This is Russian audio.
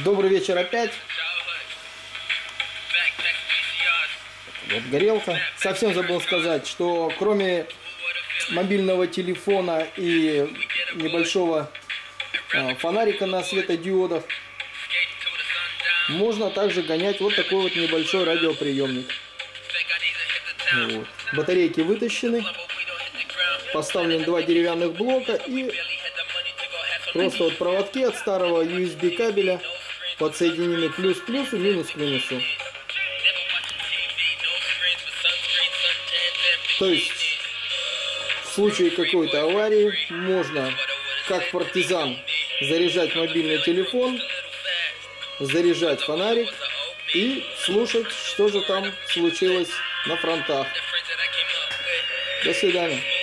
Добрый вечер опять. Вот горелка. Совсем забыл сказать, что кроме мобильного телефона и небольшого фонарика на светодиодах, можно также гонять вот такой вот небольшой радиоприемник. Вот. Батарейки вытащены, поставлены два деревянных блока и просто вот проводки от старого USB кабеля подсоединены плюс к плюсу, минус к минусу. То есть в случае какой-то аварии можно, как партизан, заряжать мобильный телефон, заряжать фонарик и слушать, что же там случилось на фронтах. До свидания.